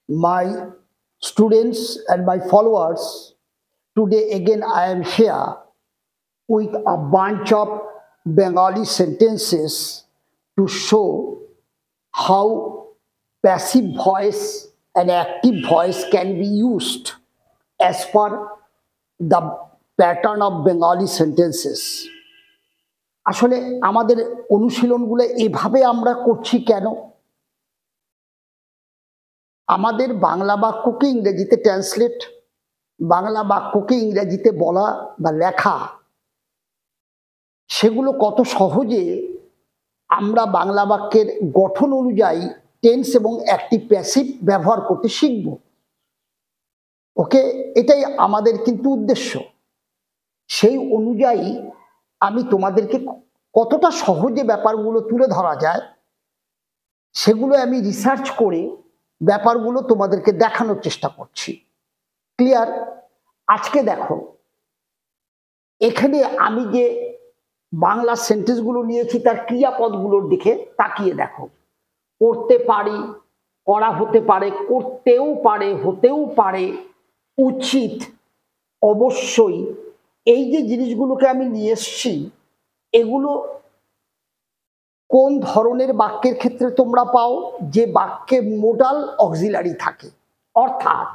my students and my followers. Today again I am here with a bunch of Bengali sentences to show how passive voice and active voice can be used as per the pattern of Bengali sentences. আসলে আমাদের অনুশীলনগুলো এভাবে আমরা করছি কেন? আমাদের বাংলা বাক্যকে ইংরেজিতে translate, Bangla বাক্যকে ইংরেজিতে বলা বা লেখা, সেগুলো কত সহজে আমরা বাংলা বাক্যের গঠন অনুযায়ী টেন্স এবং অ্যাক্টিভ প্যাসিভ ব্যবহার করতে শিখব। ওকে, এটাই আমাদের কিন্তু উদ্দেশ্য। সেই অনুযায়ী আমি তোমাদেরকে কতটা সহজে ব্যাপারগুলো তুলে ধরা যায় সেগুলো আমি রিসার্চ করে ব্যাপারগুলো তোমাদেরকে দেখানোর চেষ্টা করছি। ক্লিয়ার? আজকে দেখো, এখানে আমি যে বাংলা সেন্টেন্সগুলো নিয়েছি তার ক্রিয়াপদগুলোর দিকে তাকিয়ে দেখো। করতে পারি, করা হতে পারে, করতেও পারে, হতেও পারে, উচিত, অবশ্যই, এই যে জিনিসগুলোকে আমি নিয়ে এসছি, এগুলো কোন ধরনের বাক্যের ক্ষেত্রে তোমরা পাও? যে বাক্যে মোডাল অক্সিলারি থাকে। অর্থাৎ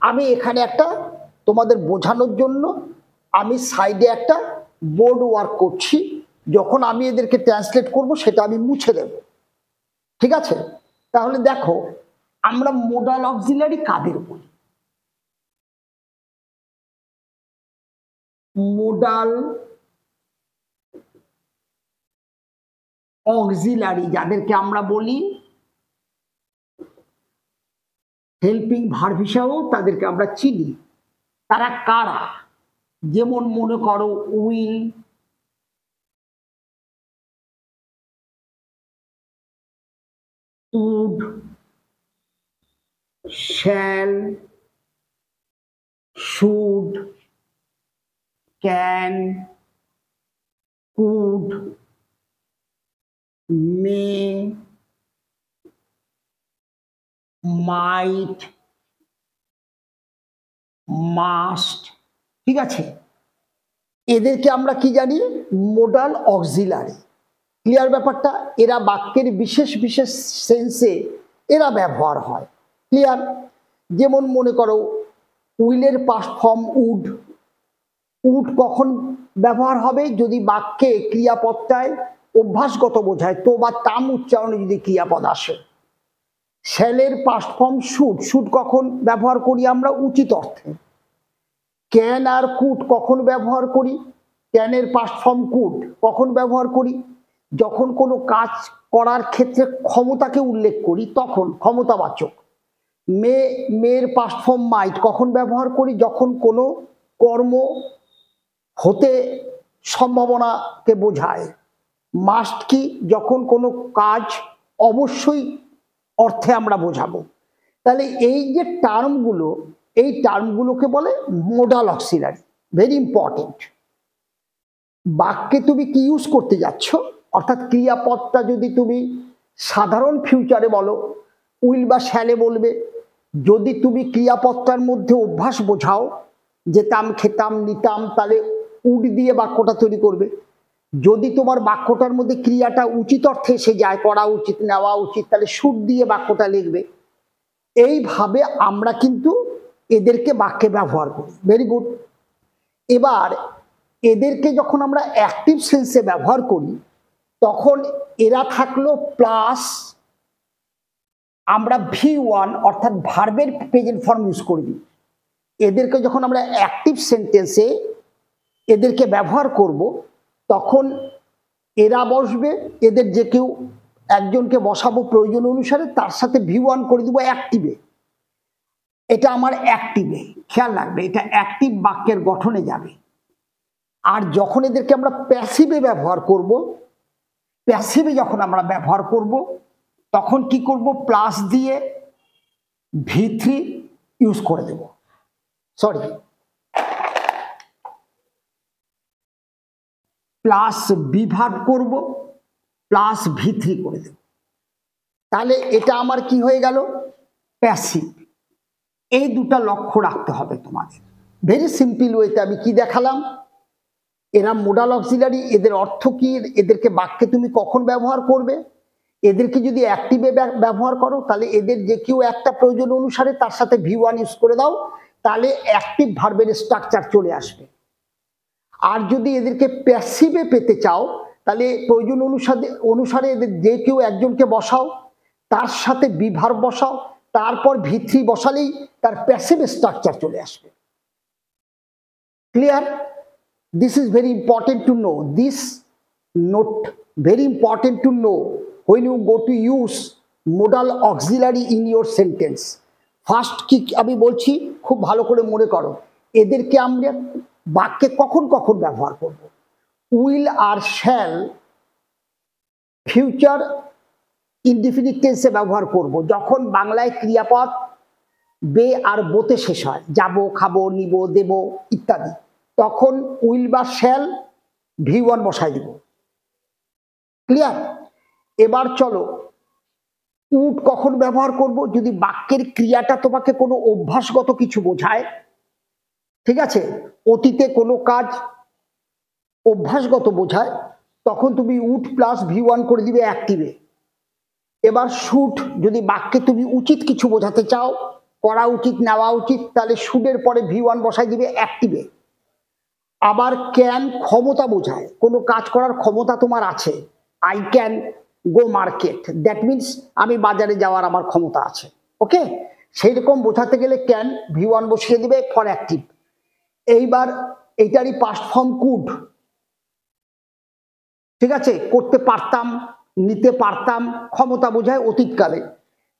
আমি এখানে একটা তোমাদের বোঝানোর জন্য আমি সাইডে একটা বোর্ড ওয়ার্ক করছি, যখন আমি এদেরকে ট্রান্সলেট করব সেটা আমি মুছে দেব। ঠিক আছে? তাহলে দেখো, আমরা মোডাল অক্সিলারি কাদের বলি? মোডাল অক্সিলারি যাদেরকে আমরা বলি, হেল্পিং ভার্ব হিসাবেও তাদেরকে আমরা চিনি। তারা কারা? যেমন মনে করো will, would, shall, should, can, could, may, might, must. ঠিক আছে? এদেরকে আমরা কি জানি? Modal auxiliary. ক্লিয়ার ব্যাপারটা? এরা বাক্যের বিশেষ বিশেষ সেন্সে এরা ব্যবহার হয়। ক্লিয়ার? যেমন মনে করো উইলের পাস্ট ফর্ম উড। উড কখন ব্যবহার হবে? যদি বাক্যে ক্রিয়াপদটায় অভ্যাসগত বোঝায়, তো বা তাম উচ্চারণে যদি ক্রিয়াপদ আসে। শ্যালের পাস্ট ফর্ম শুড। শুড কখন ব্যবহার করি আমরা? উচিত অর্থে। ক্যান আর কুড কখন ব্যবহার করি? ক্যানের পাস্ট ফর্ম কুড কখন ব্যবহার করি? যখন কোনো কাজ করার ক্ষেত্রে ক্ষমতাকে উল্লেখ করি তখন, ক্ষমতাবাচক। মেয়ের পাস্ট ফর্ম মাইট কখন ব্যবহার করি? যখন কোনো কর্ম হতে সম্ভাবনাকে বোঝায়। মাস্ট কি? যখন কোনো কাজ অবশ্যই অর্থে আমরা বোঝাবো। তাহলে এই যে টার্মগুলো, এই টার্মগুলোকে বলে মোডাল অক্সিলারি। Very important. বাক্যে তুমি কি ইউজ করতে যাচ্ছ, অর্থাৎ ক্রিয়াপদটা যদি তুমি সাধারণ ফিউচারে বলো, উইল বা শ্যালে বলবে। যদি তুমি ক্রিয়াপদটার মধ্যে অভ্যাস বোঝাও, যেতাম, খেতাম, নিতাম, তাহলে উড দিয়ে বাক্যটা তৈরি করবে। যদি তোমার বাক্যটার মধ্যে ক্রিয়াটা উচিত অর্থে এসে যায়, করা উচিত, নেওয়া উচিত, তাহলে শুড দিয়ে বাক্যটা লিখবে। এইভাবে আমরা কিন্তু এদেরকে বাক্যে ব্যবহার করি। Very good. এবার এদেরকে যখন আমরা অ্যাক্টিভ সেন্সে ব্যবহার করি, তখন এরা থাকলো প্লাস আমরা V1 অর্থাৎ ভার্বের প্রেজেন্ট ফর্ম ইউজ করে দিই। এদেরকে যখন আমরা অ্যাক্টিভ সেন্টেন্সে এদেরকে ব্যবহার করব, তখন এরা বসবে। এদের যে কেউ একজনকে বসাবো প্রয়োজন অনুসারে, তার সাথে V1 করে দিব অ্যাক্টিভে। এটা আমার অ্যাক্টিভে, খেয়াল রাখবে, এটা অ্যাক্টিভ বাক্যের গঠনে যাবে। আর যখন এদেরকে আমরা প্যাসিভে ব্যবহার করব, প্যাসিভে যখন আমরা ব্যবহার করব, তখন কি করব? প্লাস দিয়ে V3 ইউজ করে দেব। সরি, প্লাস বি ভার্ব করব, প্লাস V3 করে দেব। তাহলে এটা আমার কি হয়ে গেল? প্যাসিভ, এই দুটা লক্ষ্য রাখতে হবে তোমাদের। ভেরি সিম্পল ওয়েতে আমি কি দেখালাম, এরা মোডাল অক্সিলারি, এদের অর্থ কি, এদেরকে বাক্যে তুমি কখন ব্যবহার করবে, এদেরকে যদি অ্যাক্টিভে ব্যবহার করো তাহলে এদের যে কেউ একটা প্রয়োজন অনুসারে তার সাথে V1 ইউজ করে দাও, তাহলে অ্যাক্টিভ ভার্বের স্ট্রাকচার চলে আসবে। আর যদি এদেরকে প্যাসিভে পেতে চাও তাহলে প্রয়োজন অনুসারে এদের যে কেউ একজনকে বসাও, তার সাথে বি ভার্ব বসাও, তারপর V3 বসালেই তার প্যাসিভ স্ট্রাকচার চলে আসবে। Clear? This is very important to know. This note very important to know when you go to use modal auxiliary in your sentence. First কি আমি বলছি খুব ভালো করে মনে করো, এদেরকে আমরা বাক্যে কখন কখন ব্যবহার করব। উইল আর শ্যাল ফিউচার ইনডিফিনিট টেন্সে ব্যবহার করব যখন বাংলায় ক্রিয়াপদ বে আর বোতে শেষ হয়, যাব, খাবো, নিব, দেব ইত্যাদি, তখন উইল বা শ্যাল V1 বসাই দিব। ক্লিয়ার? এবার চলো উড কখন ব্যবহার করব, যদি বাক্যের ক্রিয়াটা তোমাকে কোনো অভ্যাসগত কিছু বোঝায়, ঠিক আছে, অতীতে কোনো কাজ অভ্যাসগত বোঝায়, তখন তুমি উড প্লাস V1 করে দিবে অ্যাক্টিভে। এবার শুড যদি বাক্যে তুমি উচিত কিছু বোঝাতে চাও, করা উচিত, নেওয়া উচিত, তাহলে শুডের পরে V1 বসাই দিবে অ্যাক্টিভে। আবার ক্যান ক্ষমতা বোঝায়, কোনো কাজ করার ক্ষমতা তোমার আছে, I can go market, that means আমি বাজারে যাওয়ার আমার ক্ষমতা আছে। ওকে, সেই রকম বোঝাতে গেলে ক্যান V1 বসিয়ে দিবে ফর অ্যাক্টিভ। এইবার এইটারই পাস্ট ফর্ম কুড, ঠিক আছে, করতে পারতাম, নিতে পারতাম, ক্ষমতা বোঝায় অতীতকালে,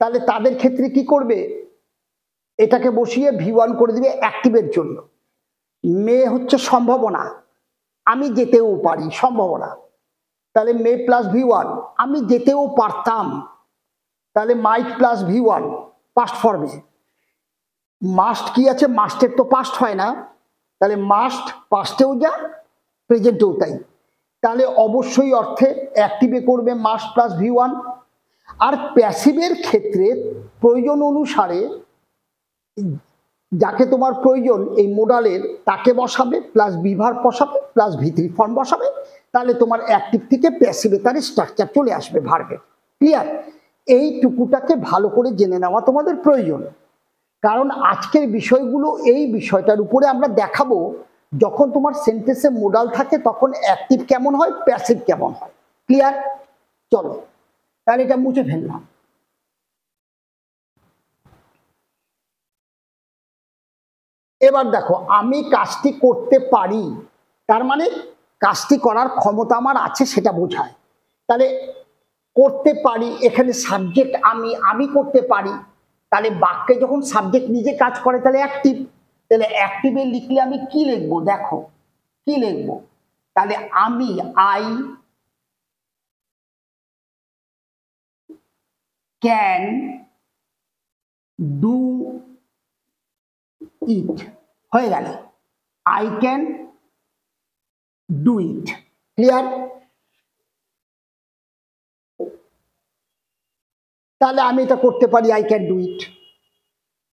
তাহলে তাদের ক্ষেত্রে কি করবে, এটাকে বসিয়ে V1 করে দিবে অ্যাক্টিভের জন্য। মে হচ্ছে সম্ভাবনা, আমি যেতেও পারি, সম্ভাবনা, তাহলে মে প্লাস V1, আমি যেতেও পারতাম, তাহলে মাইট প্লাস V1 পাস্ট ফর্মে। মাস্ট কি আছে, মাস্টের তো পাস্ট হয় না, তাহলে মাস্ট পাস্টেও যা, প্রেজেন্টেও তাই, তাহলে অবশ্যই অর্থে অ্যাক্টিভে করবে মাস্ট প্লাস V1। আর প্যাসিভের ক্ষেত্রে প্রয়োজন অনুসারে যাকে তোমার প্রয়োজন এই মোডালের তাকে বসাবে, প্লাস বি ভার্ব বসাবে, প্লাস V3 ফর্ম বসাবে, তাহলে তোমার অ্যাক্টিভ থেকে প্যাসিভে তার স্ট্রাকচার চলে আসবে ভার্বের। ক্লিয়ার? এইটুকুটাকে ভালো করে জেনে নেওয়া তোমাদের প্রয়োজন, কারণ আজকের বিষয়গুলো এই বিষয়টার উপরে আমরা দেখাবো, যখন তোমার সেন্টেন্সে মোডাল থাকে তখন অ্যাক্টিভ কেমন হয়, প্যাসিভ কেমন হয়। ক্লিয়ার? চলো তাহলে এটা মুছে ফেললাম। এবার দেখো, আমি কাজটি করতে পারি, তার মানে কাজটি করার ক্ষমতা আমার আছে সেটা বোঝায়। তাহলে করতে পারি, এখানে সাবজেক্ট আমি করতে পারি, তাহলে বাক্যে যখন সাবজেক্ট নিজে কাজ করে তাহলে অ্যাক্টিভ, তাহলে অ্যাক্টিভে লিখলে আমি কি লিখবো, দেখো কি লিখবো, তাহলে আমি আই ক্যান ডু ইট, হয়ে গেল I can do it. Clear? তাহলে আমি এটা করতে পারি, I can do it.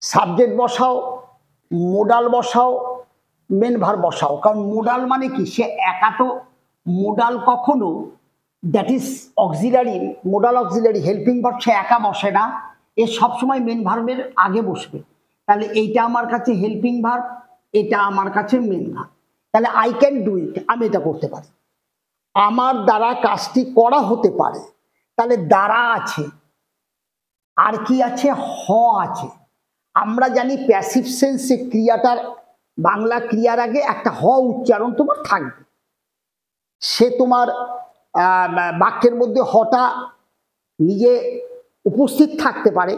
Subject বসাও, মোডাল বসাও, মেন ভার্ব বসাও, কারণ মোডাল মানে কি, সে একা তো, মোডাল কখনো that is auxiliary, modal auxiliary helping verb, সে একা বসে না, এ সবসময় মেন ভার্বের আগে বসবে। তাহলে এইটা আমার কাছে হেল্পিং ভার্ব, এটা আমার কাছে মেন ভার্ব, তাহলে আই ক্যান ডু ইট, আমি এটা করতে পারি। আমার দ্বারা কাজটি করা হতে পারে, তাহলে দ্বারা আছে, আর কি আছে, হ আছে। আমরা জানি প্যাসিভ সেন্সে ক্রিয়াটার বাংলা ক্রিয়ার আগে একটা হ উচ্চারণ তোমার থাকবে, সে তোমার বাক্যের মধ্যে হটা নিজে উপস্থিত থাকতে পারে,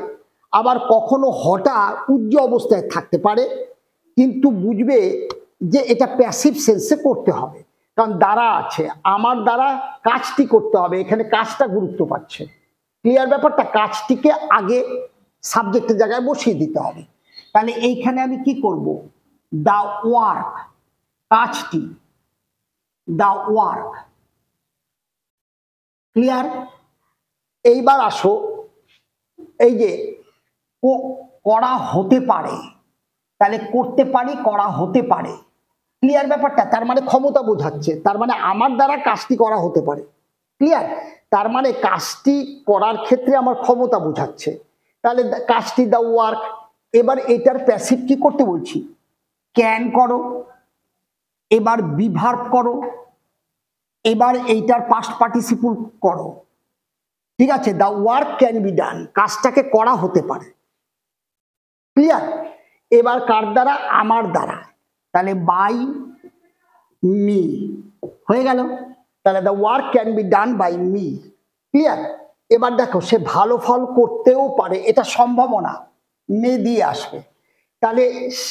আবার কখনো হটা উজ্জ অবস্থায় থাকতে পারে, কিন্তু বুঝবে যে এটা প্যাসিভ সেন্সে করতে হবে, কারণ দ্বারা আছে, আমার দ্বারা কাজটি করতে হবে, এখানে কাজটা গুরুত্ব পাচ্ছে। ক্লিয়ার ব্যাপারটা? কাজটিকে আগে সাবজেক্টের জায়গায় বসিয়ে দিতে হবে। তাহলে এইখানে আমি কি করব, দা ওয়ার্ক, কাজটি, দা ওয়ার্ক। ক্লিয়ার? এইবার আসো, এই যে করা হতে পারে, তাহলে করতে পারি, করা হতে পারে। ক্লিয়ার ব্যাপারটা? তার মানে ক্ষমতা বোঝাচ্ছে, তার মানে আমার দ্বারা কাজটি করা হতে পারে। ক্লিয়ার? তার মানে কাজটি করার ক্ষেত্রে আমার ক্ষমতা বোঝাচ্ছে। তাহলে কাজটি দ্য ওয়ার্ক। এবার এটার প্যাসিভ কি করতে বলছি? ক্যান করো। এবার বি ভার্ব করো। এবার এইটার পাস্ট পার্টিসিপল করো। ঠিক আছে? দ্য ওয়ার্ক ক্যান বি ডান, কাজটাকে করা হতে পারে। ক্লিয়ার? এবার কার দ্বারা? আমার দ্বারা। তাহলে বাই মি হয়ে গেল। তাহলে the work can be done by me. Clear? এবার দেখো সে ভালো ফল করতেও পারে, এটা সম্ভাবনা মে দিয়ে আসবে। তাহলে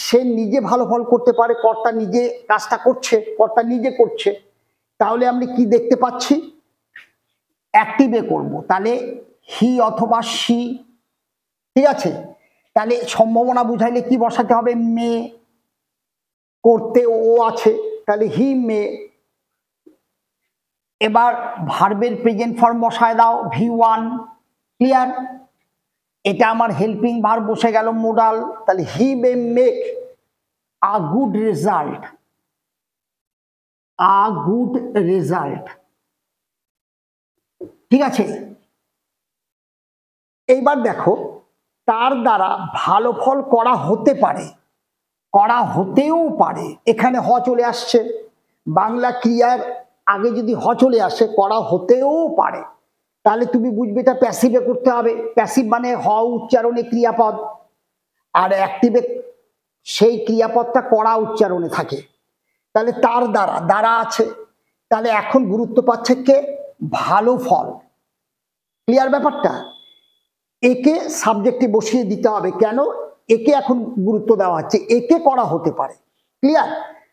সে নিজে ভালো ফল করতে পারে, কর্তা নিজে কাজটা করছে, কর্তা নিজে করছে। তাহলে আমরা কি দেখতে পাচ্ছি? অ্যাক্টিভে করব, তাহলে হি অথবা সি। ঠিক আছে? তাহলে সম্ভাবনা বুঝাইলে কি বসাতে হবে? মে। করতে ও আছে, তাহলে হি মে। এবার ভার্বের প্রেজেন্ট ফর্ম বসায় দাও V1। ক্লিয়ার? এটা আমার হেল্পিং ভার্ব বসে গেল মোডাল, তাহলে he may make a good result. A good result. ঠিক আছে? এইবার দেখো তার দ্বারা ভালো ফল করা হতে পারে, করা হতেও পারে। এখানে হ চলে আসছে, বাংলা ক্রিয়ার আগে যদি হ চলে আসে করা হতেও পারে, তাহলে তুমি বুঝবে এটা প্যাসিভে করতে হবে। প্যাসিভ মানে হ উচ্চারণে ক্রিয়াপদ, আর অ্যাক্টিভে সেই ক্রিয়াপদটা করা উচ্চারণে থাকে। তাহলে তার দ্বারা, দ্বারা আছে, তাহলে এখন গুরুত্ব পাচ্ছে কে? ভালো ফল। ক্লিয়ার ব্যাপারটা? একে সাবজেক্টে বসিয়ে দিতে হবে। কেন? একে এখন গুরুত্ব দেওয়া হচ্ছে, একে করা হতে পারে। ক্লিয়ার?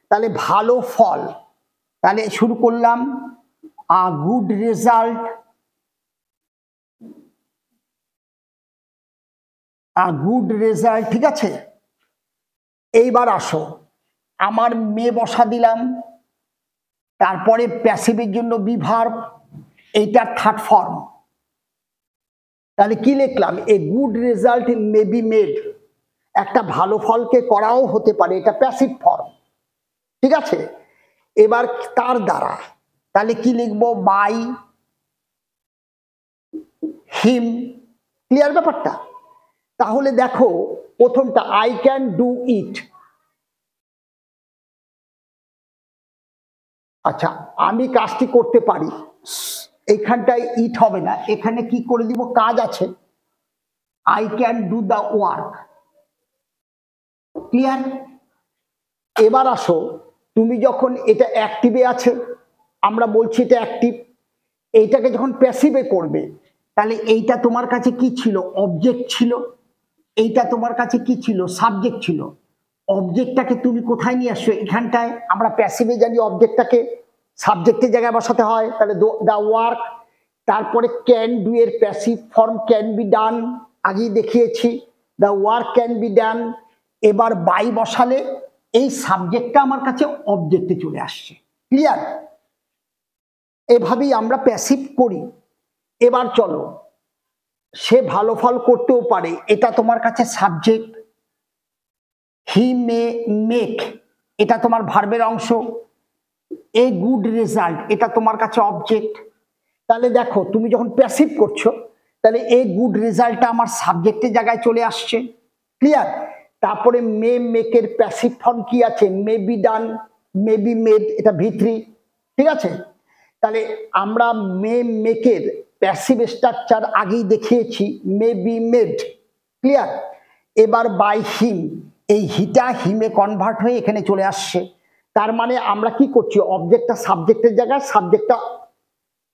তাহলে ভালো ফল, তাহলে শুরু করলাম আ good result. A good result. ঠিক আছে? এইবার আসো, আমার মে বসা দিলাম, তারপরে প্যাসিভের জন্য বি ভার্ব, এইটার থার্ড ফর্ম। তাহলে কি লিখলাম? A good result may be made. একটা ভালো ফলকে করাও হতে পারে, এটা প্যাসিভ ফর্ম। ঠিক আছে? এবার তার দ্বারা, তাহলে কি লিখবো? By him. ক্লিয়ার ব্যাপারটা? তাহলে দেখো প্রথমটা আই ক্যান ডু ইট। আচ্ছা, আমি কাজটি করতে পারি, এইখানটায় ইট হবে না, এখানে কি করে দিব? কাজ আছে, I can do the work. Clear? এবার আসো, তুমি যখন এটা অ্যাক্টিভে আছে, আমরা বলছি এটা অ্যাক্টিভ, এইটাকে যখন প্যাসিভে করবে, তাহলে এইটা তোমার কাছে কি ছিল? অবজেক্ট ছিল। এইটা তোমার কাছে কি ছিল? সাবজেক্ট ছিল। অবজেক্টটাকে তুমি কোথায় নিয়ে আসছো? এখানটায়। আমরা প্যাসিভে জানি অবজেক্টটাকে সাবজেক্টের জায়গায় বসাতে হয়, তাহলে দ্য ওয়ার্ক। তারপরে ক্যান ডু এর প্যাসিভ ফর্ম ক্যান বি ডান, আগেই দেখিয়েছি, দ্য ওয়ার্ক ক্যান বি ডান। এবার বাই বসালে এই সাবজেক্টটা আমার কাছে অবজেক্টে চলে আসছে। ক্লিয়ার? এভাবেই আমরা প্যাসিভ করি। এবার চলো, সে ভালো ফল করতেও পারে, এটা তোমার কাছে সাবজেক্ট। হি মে মেক, এটা তোমার ভার্বের অংশ। এ গুড রেজাল্ট, এটা তোমার কাছে অবজেক্ট। তাহলে দেখো তুমি যখন প্যাসিভ করছো, তাহলে এ গুড রেজাল্টটা আমার সাবজেক্টের জায়গায় চলে আসছে। ক্লিয়ার? তারপরে মে মেকের প্যাসিভ ফর্ম কি আছে? May be done, may be made, এটা V3। ঠিক আছে? তাহলে আমরা মে মেকের প্যাসিভ স্ট্রাকচার আগেই দেখিয়েছি, মে বি মেড। ক্লিয়ার? এবার বাই হিম, এই হিটা হিমে কনভার্ট হয়ে এখানে চলে আসছে। তার মানে আমরা কি করছি? অবজেক্টটা সাবজেক্টের জায়গায়, সাবজেক্টটা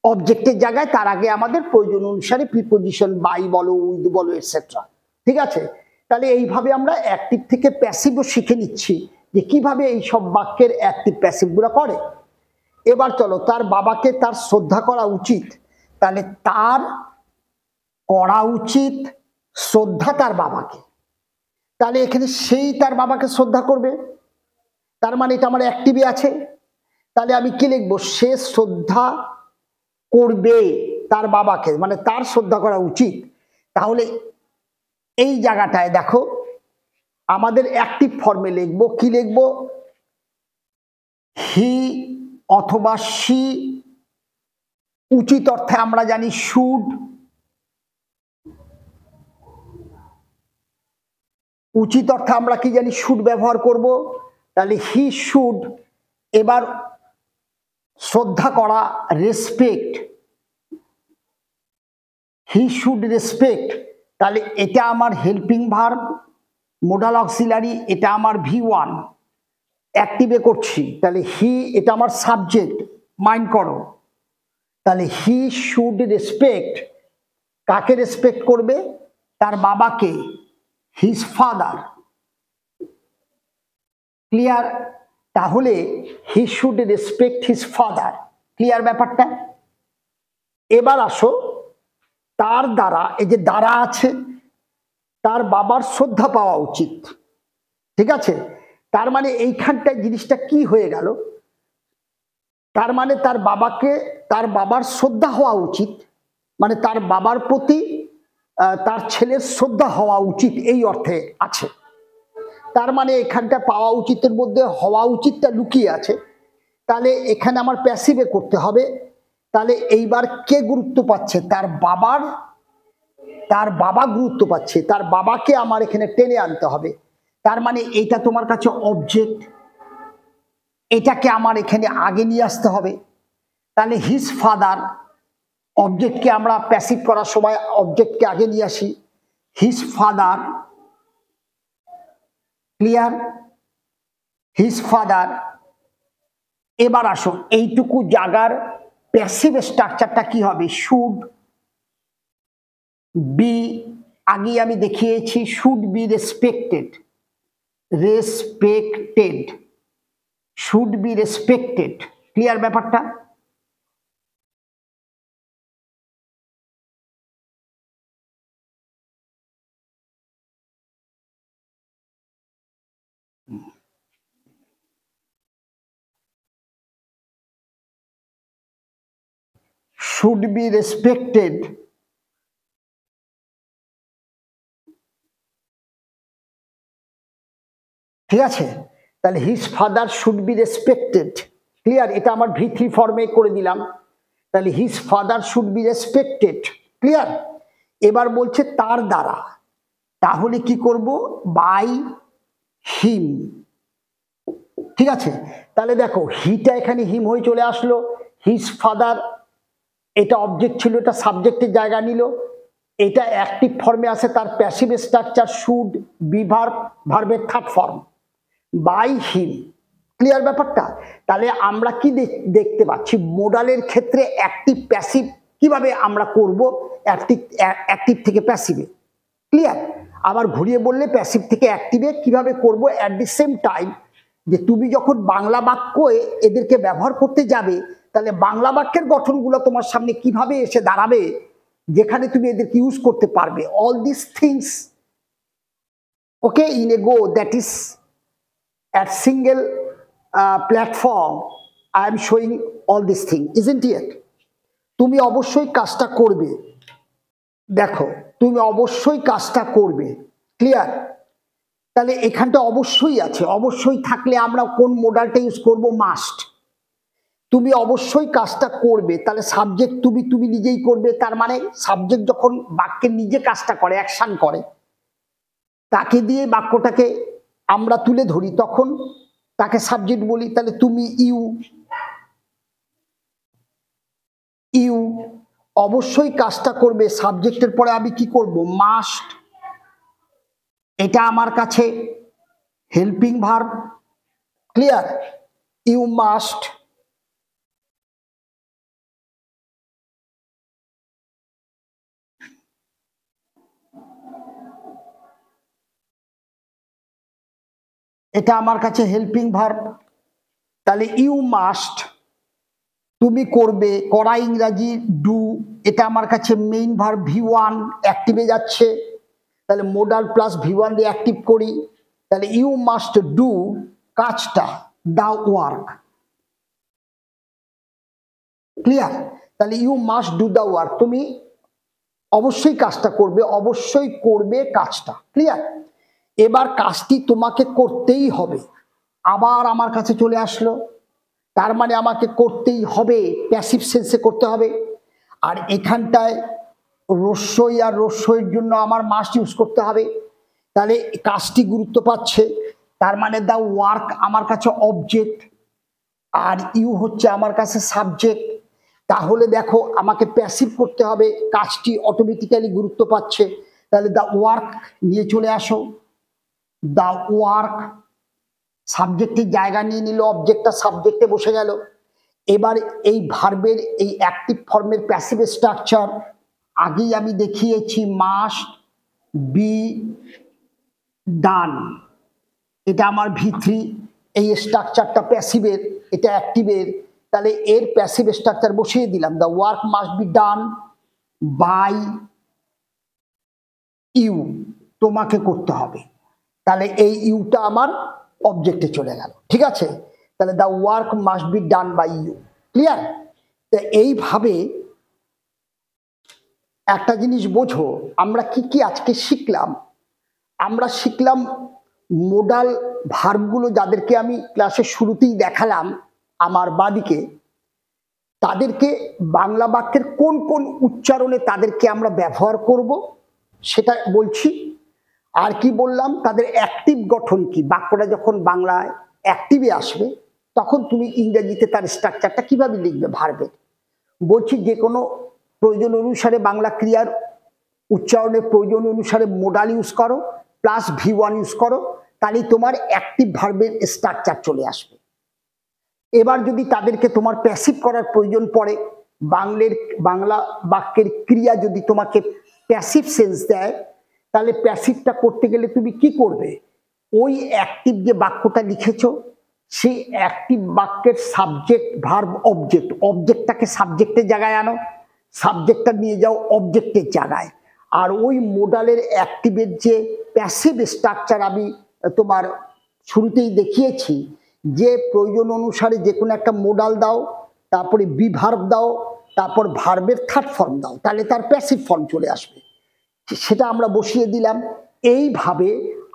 অবজেক্টের জায়গায়, তার আগে আমাদের প্রয়োজন অনুসারে প্রিপোজিশন বাই বলো, উইথ বলো, এটসেট্রা। ঠিক আছে? তাহলে এইভাবে আমরা অ্যাক্টিভ থেকে প্যাসিভও শিখে নিচ্ছি যে কিভাবে এই সব বাক্যের অ্যাক্টিভ প্যাসিভগুলো করে। এবার চলো, তার বাবাকে তার শ্রদ্ধা করা উচিত, তাহলে তার করা উচিত শ্রদ্ধা তার বাবাকে। তাহলে এখানে সেই তার বাবাকে শ্রদ্ধা করবে, তার মানে এটা আমার অ্যাক্টিভে আছে। তাহলে আমি কি লিখবো? সে শ্রদ্ধা করবে তার বাবাকে, মানে তার শ্রদ্ধা করা উচিত। তাহলে এই জায়গাটায় দেখো আমাদের অ্যাক্টিভ ফর্মে লিখবো, কি লিখবো? হি অথবা সি, উচিত অর্থে আমরা জানি শুড, উচিত অর্থে আমরা কি জানি? শুড ব্যবহার করব। তাহলে হি শুড, এবার শ্রদ্ধা করা, রেসপেক্ট, হি শুড রেসপেক্ট, তাহলে এটা আমার হেল্পিং ভার্ব, মোডাল অক্সিলারি, এটা আমার V1 অ্যাক্টিভে করছি, তাহলে হি এটা আমার সাবজেক্ট, মাইন্ড করো। তাহলে হি শুড রেসপেক্ট, কাকে রেসপেক্ট করবে? তার বাবাকে, হিজ ফাদার। ক্লিয়ার? তাহলে he should respect his father. Clear ব্যাপারটা? এবার আসো, তার দ্বারা, এই যে দ্বারা আছে, তার বাবার শ্রদ্ধা পাওয়া উচিত। ঠিক আছে? তার মানে এইখানটায় জিনিসটা কি হয়ে গেল? তার মানে তার বাবাকে, তার বাবার শ্রদ্ধা হওয়া উচিত, মানে তার বাবার প্রতি তার ছেলের শ্রদ্ধা হওয়া উচিত, এই অর্থে আছে। তার মানে এখানটা পাওয়া উচিতের মধ্যে হওয়া উচিতটা লুকিয়ে আছে। তাহলে এখানে আমার প্যাসিভে করতে হবে। তাহলে এইবার কে গুরুত্ব পাচ্ছে? তার বাবার, তার বাবা গুরুত্ব পাচ্ছে, তার বাবাকে আমার এখানে টেনে আনতে হবে। তার মানে এইটা তোমার কাছে অবজেক্ট, এটাকে আমার এখানে আগে নিয়ে আসতে হবে। তাহলে হিজ ফাদার, অবজেক্টকে আমরা প্যাসিভ করার সময় অবজেক্টকে আগে নিয়ে আসি, his father. Clear? His father. এবার আসো, এইটুকু জায়গার প্যাসিভ স্ট্রাকচারটা কি হবে? শুড বি, আগে আমি দেখিয়েছি, should be respected, respected, should be respected. Clear ব্যাপারটা? শুড বি রেসপেক্টেড, ঠিক আছে? তাহলে his father should be respected. Clear? এটা আমার V3 ফর্মে করে দিলাম। তাহলে his father should be respected. Clear? এবার বলছে তার দ্বারা, তাহলে কি করব? By him. ঠিক আছে? তাহলে দেখো হিটা এখানে হিম হয়ে চলে আসলো, হিজ ফাদার এটা অবজেক্ট ছিল, এটা সাবজেক্টের জায়গা নিল, এটা অ্যাক্টিভ ফর্মে আছে, তার passive structure should be verb, ভার্বের third form, by him. Clear ব্যাপারটা? তাহলে আমরা কি দেখতে পাচ্ছি? মোডালের ক্ষেত্রে অ্যাক্টিভ প্যাসিভ কিভাবে আমরা করব? অ্যাক্টিভ থেকে প্যাসিভে। ক্লিয়ার? আবার ঘুরিয়ে বললে প্যাসিভ থেকে অ্যাক্টিভে কিভাবে করব? অ্যাট দি সেম টাইম, যে তুমি যখন বাংলা বাক্য এদেরকে ব্যবহার করতে যাবে, তাহলে বাংলা বাক্যের গঠনগুলো তোমার সামনে কিভাবে এসে দাঁড়াবে, যেখানে তুমি এদেরকে ইউজ করতে পারবে। All this things, okay, in a go, that is at single platform I am showing all this thing, isn't it? তুমি অবশ্যই কাজটা করবে, দেখো তুমি অবশ্যই কাজটা করবে। ক্লিয়ার? তাহলে এখানটা অবশ্যই আছে, অবশ্যই থাকলে আমরা কোন মডালটা ইউজ করব? মাস্ট। তুমি অবশ্যই কাজটা করবে, তাহলে সাবজেক্ট তুমি, তুমি নিজেই করবে। তার মানে সাবজেক্ট যখন বাক্যের নিজে কাজটা করে, অ্যাকশন করে, তাকে দিয়ে বাক্যটাকে আমরা তুলে ধরি, তখন তাকে সাবজেক্ট বলি। তাহলে তুমি, ইউ, ইউ অবশ্যই কাজটা করবে, সাবজেক্টের পরে আমি কি করব? মাস্ট, এটা আমার কাছে helping verb. Clear? You must. এটা আমার কাছে হেল্পিং ভার্ব। তাহলে ইউ মাস্ট, তুমি করবে, করা ইংরাজি ডু, এটা আমার কাছে মেইন ভার্ব, V1 অ্যাক্টিভে যাচ্ছে, তাহলে মোডাল প্লাস V1 দিয়ে অ্যাক্টিভ করি। তাহলে ইউ মাস্ট ডু কাজটা, দা ওয়ার্ক। ক্লিয়ার? তাহলে you must do the work, তুমি অবশ্যই কাজটা করবে, অবশ্যই করবে কাজটা। ক্লিয়ার? এবার কাজটি তোমাকে করতেই হবে। আবার আমার কাছে চলে আসলো, তার মানে আমাকে করতেই হবে, প্যাসিভ সেন্সে করতে হবে। আর এখানটায় রস্যই আর রস্যইর জন্য আমার মাস্ট ইউজ করতে হবে, তাহলে কাজটি গুরুত্ব পাচ্ছে। তার মানে দ্য ওয়ার্ক আমার কাছে অবজেক্ট, আর ইউ হচ্ছে আমার কাছে সাবজেক্ট। তাহলে দেখো আমাকে প্যাসিভ করতে হবে, কাজটি অটোমেটিক্যালি গুরুত্ব পাচ্ছে। তাহলে দ্য ওয়ার্ক নিয়ে চলে আসো, দ্য ওয়ার্ক সাবজেক্টের জায়গা নিয়ে নিল, অবজেক্টটা সাবজেক্টে বসে গেল। এবার এই ভার্বের এই অ্যাক্টিভ ফর্মের প্যাসিভ স্ট্রাকচার আগেই আমি দেখিয়েছি, মাস্ট বি ডান, এটা আমার V3। এই স্ট্রাকচারটা প্যাসিভের, এটা অ্যাক্টিভের, তাহলে এর প্যাসিভ স্ট্রাকচার বসিয়ে দিলাম, the work must be done by you, তোমাকে করতে হবে। তাহলে এই ইউটা আমার অবজেক্টে চলে গেল, ঠিক আছে? তাহলে the work must be done by you. Clear? তো এইভাবে একটা জিনিস বোঝো, আমরা কি কি আজকে শিখলাম। আমরা শিখলাম মোডাল ভার্বগুলো, যাদেরকে আমি ক্লাসের শুরুতেই দেখালাম আমার বাদিকে, তাদেরকে বাংলা বাক্যের কোন কোন উচ্চারণে তাদেরকে আমরা ব্যবহার করব সেটা বলছি। আর কি বললাম, তাদের অ্যাক্টিভ গঠন কি, বাক্যটা যখন বাংলায় অ্যাক্টিভে আসবে তখন তুমি ইংরেজিতে তার স্ট্রাকচারটা কিভাবে লিখবে ভার্বের। বলছি যে কোনো প্রয়োজন অনুসারে বাংলা ক্রিয়ার উচ্চারণের প্রয়োজন অনুসারে মোডাল ইউজ করো প্লাস V1 ইউজ করো, তাহলেই তোমার অ্যাক্টিভ ভার্বের স্ট্রাকচার চলে আসবে। এবার যদি তাদেরকে তোমার প্যাসিভ করার প্রয়োজন পড়ে, বাংলা বাক্যের ক্রিয়া যদি তোমাকে প্যাসিভ সেন্স দেয়, তাহলে প্যাসিভটা করতে গেলে তুমি কি করবে, ওই অ্যাক্টিভ যে বাক্যটা লিখেছো সেই অ্যাক্টিভ বাক্যের সাবজেক্ট ভার্ব অবজেক্ট, অবজেক্টটাকে সাবজেক্টের জায়গায় আনো, সাবজেক্টটা নিয়ে যাও অবজেক্টের জায়গায়। আর ওই মোডালের অ্যাক্টিভের যে প্যাসিভ স্ট্রাকচার আমি তোমার শুরুতেই দেখিয়েছি, যে প্রয়োজন অনুসারে যে কোনো একটা মোডাল দাও, তারপরে বি ভার্ব দাও, তারপর ভার্বের থার্ড ফর্ম দাও, তাহলে তার প্যাসিভ ফর্ম চলে আসবে, সেটা আমরা বসিয়ে দিলাম। এইভাবে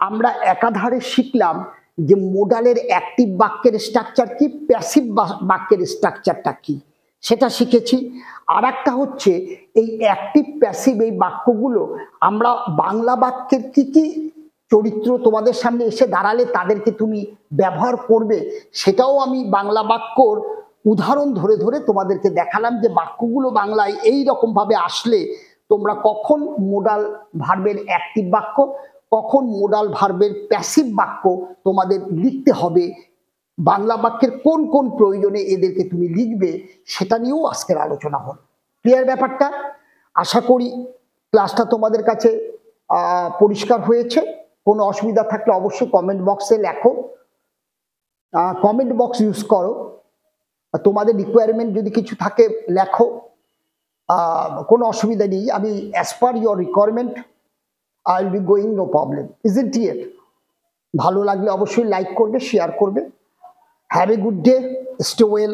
আমরা একাধারে শিখলাম যে মোডালের অ্যাক্টিভ বাক্যের স্ট্রাকচার কি, প্যাসিভ বাক্যের স্ট্রাকচারটা কি, সেটা শিখেছি। আর একটা হচ্ছে এই অ্যাক্টিভ প্যাসিভ এই বাক্যগুলো আমরা বাংলা বাক্যের কি কি চরিত্র তোমাদের সামনে এসে দাঁড়ালে তাদেরকে তুমি ব্যবহার করবে, সেটাও আমি বাংলা বাক্যর উদাহরণ ধরে ধরে তোমাদেরকে দেখালাম, যে বাক্যগুলো বাংলায় এই রকম ভাবে আসলে তোমরা কখন মোডাল ভার্বের অ্যাক্টিভ বাক্য, কখন মোডাল ভার্বের প্যাসিভ বাক্য তোমাদের লিখতে হবে, বাংলা বাক্যের কোন কোন প্রয়োজনে এদেরকে তুমি লিখবে, সেটা নিয়েও আজকের আলোচনা হল। ক্লিয়ার ব্যাপারটা? আশা করি ক্লাসটা তোমাদের কাছে পরিষ্কার হয়েছে। কোনো অসুবিধা থাকলে অবশ্যই কমেন্ট বক্সে লেখো, কমেন্ট বক্স ইউজ করো, তোমাদের রিকোয়ারমেন্ট যদি কিছু থাকে লেখো, কোনো অসুবিধা নেই। আমি as per your requirement I will be going, no problem, isn't it? ভালো লাগলে অবশ্যই লাইক করবে, শেয়ার করবে। Have a good day, stay well.